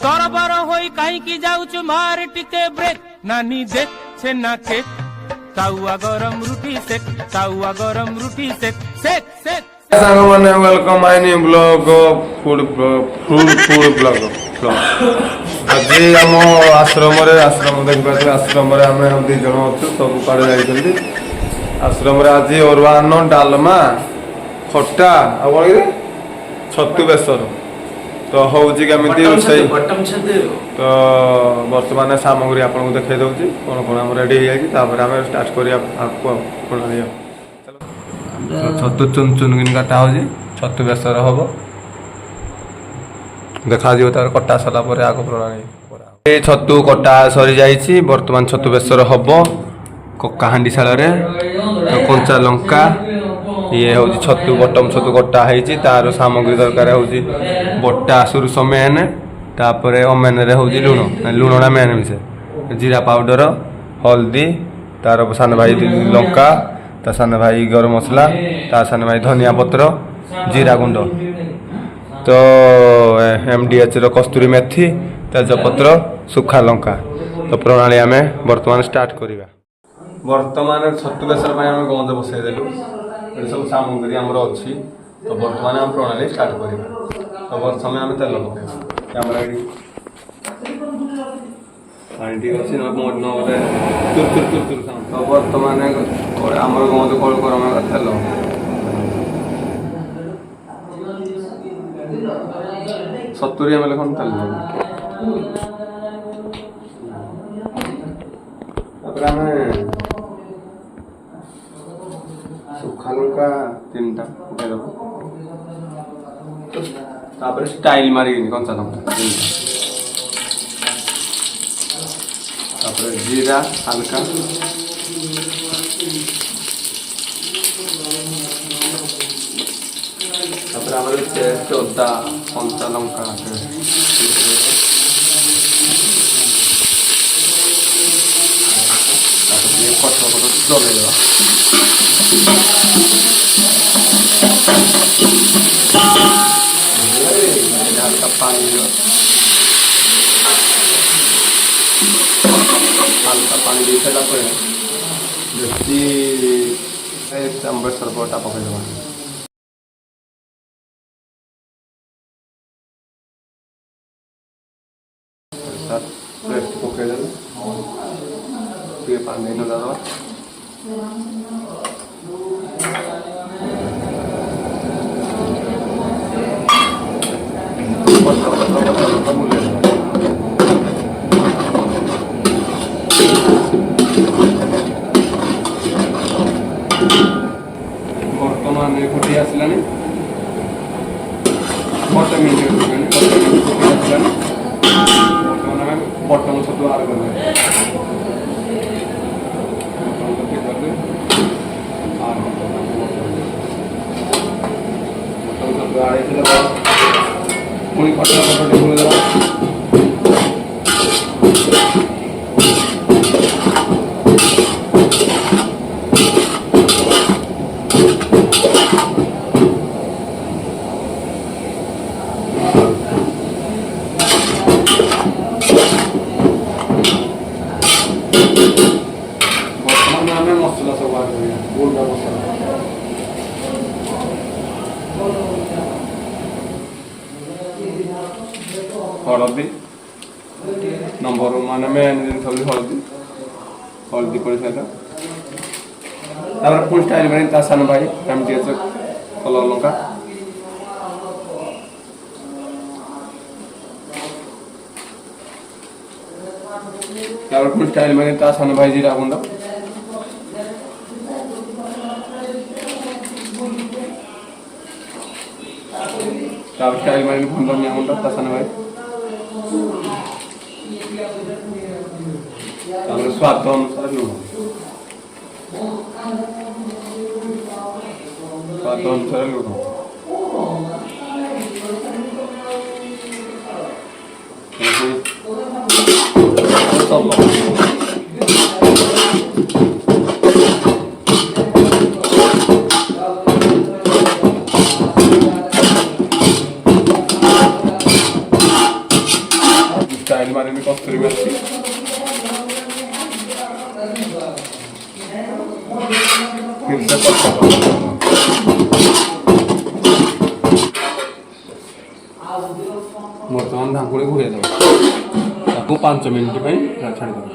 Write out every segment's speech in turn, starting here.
তরবর হই কাইকি যাউছু মার টিকে ব্রেক নানি দেখ ছেনা কেক তাওয়া গরম রুটি সেক তাওয়া গরম রুটি সেক সেক সেক ସାଙ୍ଗ ମାନେ ୱେଲକମ୍ ମାଇ ନ୍ୟୁ ବ୍ଲଗ ଫୁଡ ବ୍ଲଗ ଆଜି ଆମ ଆଶ୍ରମ ଦେଖିପାରୁଥିବେ ଆଶ୍ରମରେ ଆମେ 2 ଜଣ ଅଛୁ ସବୁ କୁଆଡ଼େ ଯାଇଛନ୍ତି ଆଶ୍ରମରେ ଆଜି ଅରୁଆ ଅନ୍ନ ଡାଲମା ଖଟା ଆଉ କ'ଣ କି ଛତୁ ବେସର ତ ହେଉଛି କେମିତି ରୋଷେଇ ତ ବର୍ତ୍ତମାନ ସାମଗ୍ରୀ ଆପଣଙ୍କୁ ଦେଖାଇ ଦେଉଛି କ'ଣ କ'ଣ ଆମର ରେଡ଼ି ହେଇଯାଇଛି ତାପରେ ଆମେ ଷ୍ଟାର୍ଟ କରିବା ଆଗକୁ ପ୍ରଣାଳୀ ଛତୁ ଚୁନ ଚୁନ କିନି କାଟା ହେଉଛି ଛତୁ ବେସର ହେବ ଦେଖାଯିବ ତାପରେ କଟା ସରିଲା ପରେ ଆଗ ପ୍ରଣାଳୀ ଏ ଛତୁ କଟା ସରିଯାଇଛି ବର୍ତ୍ତମାନ ଛତୁ ବେସର ହେବ କକା ହାଣ୍ଡି ଶାଳରେ କଞ୍ଚା ଲଙ୍କା ଇଏ ହେଉଛି ଛତୁ ବଟମ ଛତୁ କଟା ହେଇଛି ତାର ସାମଗ୍ରୀ ଦରକାର ହେଉଛି ବଟା ସୋରିଷ ମେନ୍ ତାପରେ ଅମେନରେ ହେଉଛି ଲୁଣଟା ମେନ୍ ମିଶେ ଜିରା ପାଉଡ଼ର ହଳଦୀ ତାର ସାନ ଭାଇ ଲଙ୍କା ତା ସାନ ଭାଇ ଗରମ ମସଲା ତା ସାନ ଭାଇ ଧନିଆ ପତ୍ର ଜିରା ଗୁଣ୍ଡ ତ MDHର କସ୍ତୁରୀ ମେଥି ତେଜପତ୍ର ଶୁଖା ଲଙ୍କା ତ ପ୍ରଣାଳୀ ଆମେ ବର୍ତ୍ତମାନ ଷ୍ଟାର୍ଟ କରିବା ବର୍ତ୍ତମାନ ଛତୁ ବେସର ପାଇଁ ଆମେ ଗଞ୍ଜ ବସାଇଦେଲୁ ଏଠି ସବୁ ସାମଗ୍ରୀ ଆମର ଅଛି ତ ବର୍ତ୍ତମାନ ଆମେ ପ୍ରଣାଳୀ ଷ୍ଟାର୍ଟ କରିବା ତ ପ୍ରଥମେ ଆମେ ତେଲ ପକାଇବା କ୍ୟାମେରା ଏଠି ପାଣି ଟିକେ ଅଛି ନହେଲେ ତୁର ତ ବର୍ତ୍ତମାନ ଆମର ଗଞ୍ଜ କଳ ଗରମ ତେଲ 70 ml ଖଣ୍ଡେ ତେଲ ତାପରେ ଆମେ ଶୁଖା ଲଙ୍କା 3ଟା ପକାଇଦେବୁ ତାପରେ ଷ୍ଟାଇଲ ମାରିକିନି କଞ୍ଚା ଲଙ୍କା 3ଟା ତାପରେ ଜିରା ହାଲକା ତାପରେ ଆମର ପେଷ୍ଟ ଅଦା କଞ୍ଚା ଲଙ୍କା ତାପରେ କଟ ଚଲେଇଦେବା ହାଲକା ପାଣି ଦେଇ ସାରିଲା ପରେ ବେଶୀ ବେସର ବଟା ପକାଇଦେବା पेस्ट पकईदेवे टे पानी नदेवा बर्तमान फुटी आसला बटम आसला बटन छतु बाहर कर पुणी कटा कटा मसला सब हलदी नंबर माने मेन जिन सब हलदी पड़ सारा पुणी स्टाइल बनी ता सान भाई MDH कलर लंका पुणी स्टाइल बनी ता सान भाई जीरा गुंड स्टाइल मारी धनिया गुंड ता सान भाई स्वाद अनुसार लुण स्वाद अनुसार लुण ମାରିନି କସ୍ତୁରୀ ମାରିଛି। ବର୍ତ୍ତମାନ ଢାଙ୍କୁଳି ଘୋଡ଼େଇ ଦେବା ତାକୁ 5 ମିନିଟ୍ ପାଇଁ ଛାଡ଼ିଦେବା।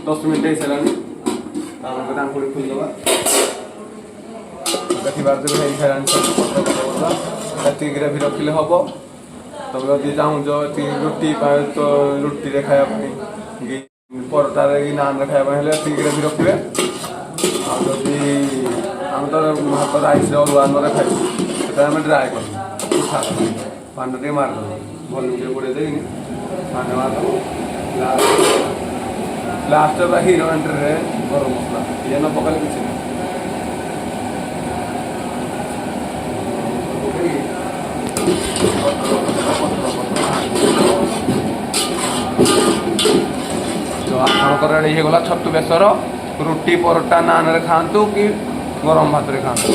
10 ମିନିଟ୍ ହେଇସାରିଲାଣି ତାପରେ ଢାଙ୍କୁଳି ଖୋଲିଦେବା। ଦେଖିବାର ତ ହେଇସାରିଲାଣି ଏତିକି ଗ୍ରେଭି ରଖିଲେ ହେବ। ତମେ ଯଦି ଚାହୁଁଛ ଏତିକି ରୁଟି ପାଇଁ ତ ରୁଟିରେ ଖାଇବା ପାଇଁ କି ପରଟାରେ କି ନାନ୍ରେ ଖାଇବା ପାଇଁ ହେଲେ ଏତିକି ଗ୍ରେଭି ରଖିବେ। ଆଉ ଯଦି ଆମେ ତ ଭାତ ରାଇସ୍ରେ ଅରୁଆ ଅନ୍ନରେ ଖାଇବୁ ସେଟା ଆମେ ଡ୍ରାଏ କରିବୁ ପାଣି ଟିକେ ମାରିଦେବୁ ଭଲ ଟିକେ ଗୋଡ଼େଇ ଦେଇକିନି ପାଣି ମାରିଦେବୁ। ଲାଷ୍ଟ ବା ହିରୋ ଏଣ୍ଟ୍ରିରେ ଗରମ ମସଲା ଇଏ ନ ପକାଇଲେ କିଛି ନାହିଁ। ତ ଆପଣଙ୍କର ରେଡ଼ି ହେଇଗଲା ଛତୁ ବେସର। ରୁଟି ପରଟା ନାନରେ ଖାଆନ୍ତୁ କି ଗରମ ଭାତରେ ଖାଆନ୍ତୁ।